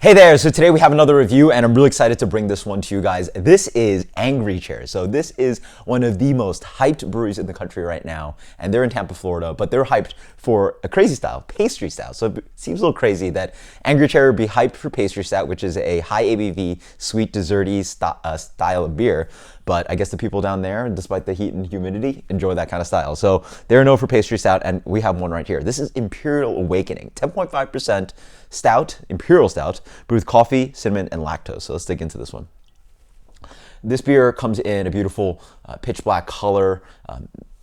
Hey there, so today we have another review and I'm really excited to bring this one to you guys. This is Angry Chair. So this is one of the most hyped breweries in the country right now, and they're in Tampa, Florida, but they're hyped for a crazy style, pastry stout. So it seems a little crazy that Angry Chair would be hyped for pastry stout, which is a high ABV, sweet, desserty style of beer. But I guess the people down there, despite the heat and humidity, enjoy that kind of style. So they're known for pastry stout, and we have one right here. This is Imperial Awakening, 10.5% stout, Imperial Stout, brewed with coffee, cinnamon, and lactose. So let's dig into this one. This beer comes in a beautiful pitch black color.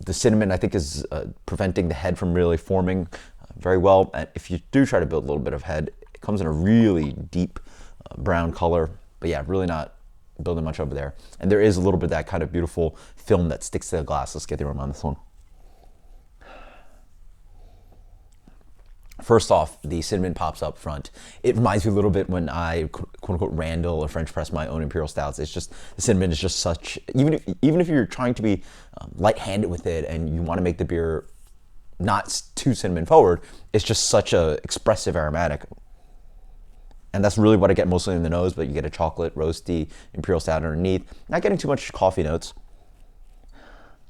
The cinnamon, I think, is preventing the head from really forming very well. And if you do try to build a little bit of head, it comes in a really deep brown color. But yeah, really not building much over there. And there is a little bit of that kind of beautiful film that sticks to the glass. Let's get the aroma on this one. First off, the cinnamon pops up front. It reminds me a little bit when I quote unquote Randall or French press my own Imperial Stouts. It's just, the cinnamon is just such, even if you're trying to be light-handed with it and you want to make the beer not too cinnamon forward, it's just such a expressive aromatic. And that's really what I get mostly in the nose, but you get a chocolate, roasty, Imperial Stout underneath. Not getting too much coffee notes.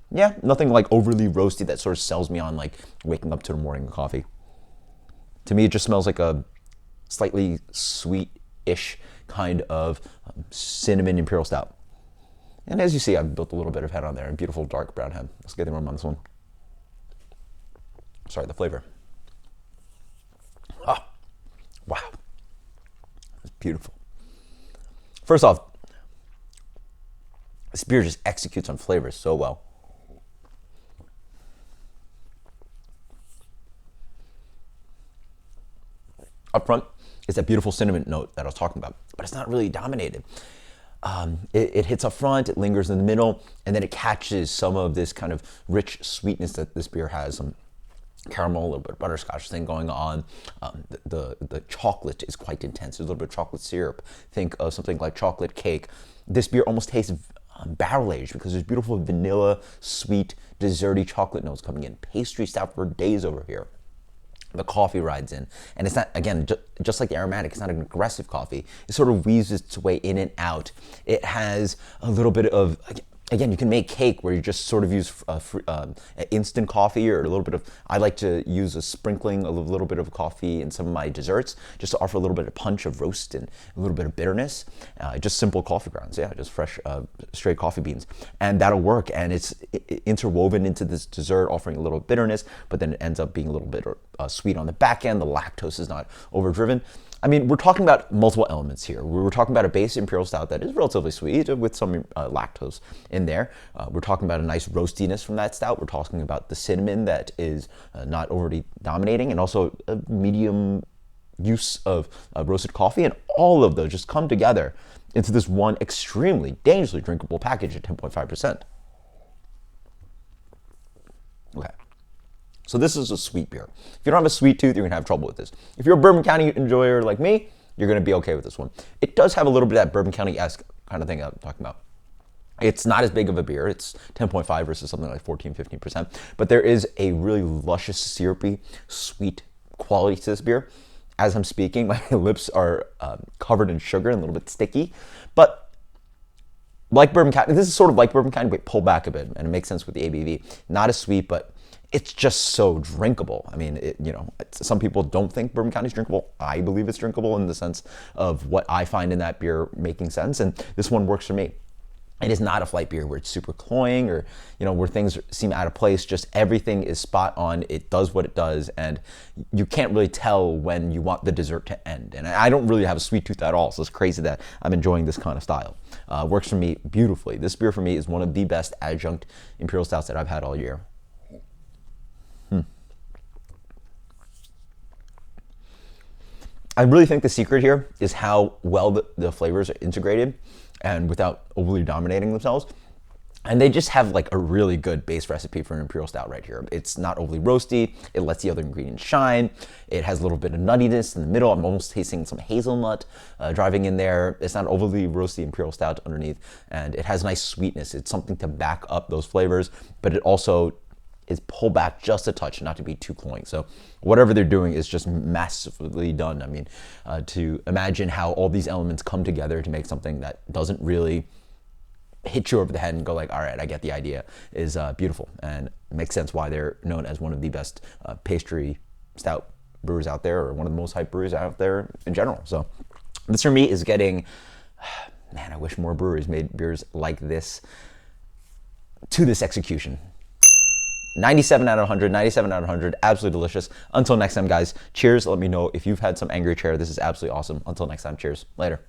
Yeah, nothing like overly roasty that sort of sells me on like waking up to the morning with coffee. To me, it just smells like a slightly sweet-ish kind of cinnamon Imperial Stout. And as you see, I've built a little bit of head on there, a beautiful dark brown head. Let's get the aroma on this one. Sorry, the flavor. Ah, wow. It's beautiful. First off, this beer just executes on flavors so well. Up front is that beautiful cinnamon note that I was talking about, but it's not really dominated. It hits up front, it lingers in the middle, and then it catches some of this kind of rich sweetness that this beer has. Some caramel, a little bit of butterscotch thing going on. The chocolate is quite intense. There's a little bit of chocolate syrup. Think of something like chocolate cake. This beer almost tastes barrel aged because there's beautiful vanilla, sweet, desserty chocolate notes coming in. Pastry stout for days over here. The coffee rides in, and it's not, again, just like the aromatic, it's not an aggressive coffee. It sort of weaves its way in and out. It has a little bit of, again, you can make cake where you just sort of use instant coffee or a little bit of, I like to use a sprinkling, a little bit of coffee in some of my desserts, just to offer a little bit of punch of roast and a little bit of bitterness. Just simple coffee grounds, yeah, just fresh, straight coffee beans. And that'll work, and it's interwoven into this dessert, offering a little bitterness, but then it ends up being a little bit sweet on the back end. The lactose is not overdriven. I mean, we're talking about multiple elements here. We're talking about a base Imperial Stout that is relatively sweet with some lactose in there. We're talking about a nice roastiness from that stout. We're talking about the cinnamon that is not overly dominating, and also a medium use of roasted coffee. And all of those just come together into this one extremely dangerously drinkable package at 10.5%. Okay. So this is a sweet beer. If you don't have a sweet tooth, you're gonna have trouble with this. If you're a Bourbon County enjoyer like me, you're gonna be okay with this one. It does have a little bit of that Bourbon County-esque kind of thing I'm talking about. It's not as big of a beer. It's 10.5 versus something like 14, 15%. But there is a really luscious, syrupy, sweet quality to this beer. As I'm speaking, my lips are covered in sugar and a little bit sticky. But like Bourbon County, this is sort of like Bourbon County, but pull back a bit, and it makes sense with the ABV. Not as sweet, but it's just so drinkable. I mean, some people don't think Bourbon County is drinkable. I believe it's drinkable in the sense of what I find in that beer making sense, and this one works for me. It is not a flight beer where it's super cloying or, where things seem out of place. Just everything is spot on. It does what it does, and you can't really tell when you want the dessert to end. And I don't really have a sweet tooth at all, so it's crazy that I'm enjoying this kind of style. Works for me beautifully. This beer for me is one of the best adjunct Imperial Stouts that I've had all year. I really think the secret here is how well the flavors are integrated and without overly dominating themselves. And they just have like a really good base recipe for an Imperial Stout right here. It's not overly roasty. It lets the other ingredients shine. It has a little bit of nuttiness in the middle. I'm almost tasting some hazelnut driving in there. It's not overly roasty Imperial Stout underneath. And it has nice sweetness. It's something to back up those flavors, but it also is pull back just a touch, not to be too cloying. So whatever they're doing is just massively done. I mean, to imagine how all these elements come together to make something that doesn't really hit you over the head and go like, all right, I get the idea, is beautiful, and it makes sense why they're known as one of the best pastry stout brewers out there, or one of the most hyped brewers out there in general. So this for me is getting, man, I wish more breweries made beers like this to this execution. 97 out of 100, 97 out of 100, absolutely delicious. Until next time, guys, cheers. Let me know if you've had some Angry Chair. This is absolutely awesome. Until next time, cheers. Later.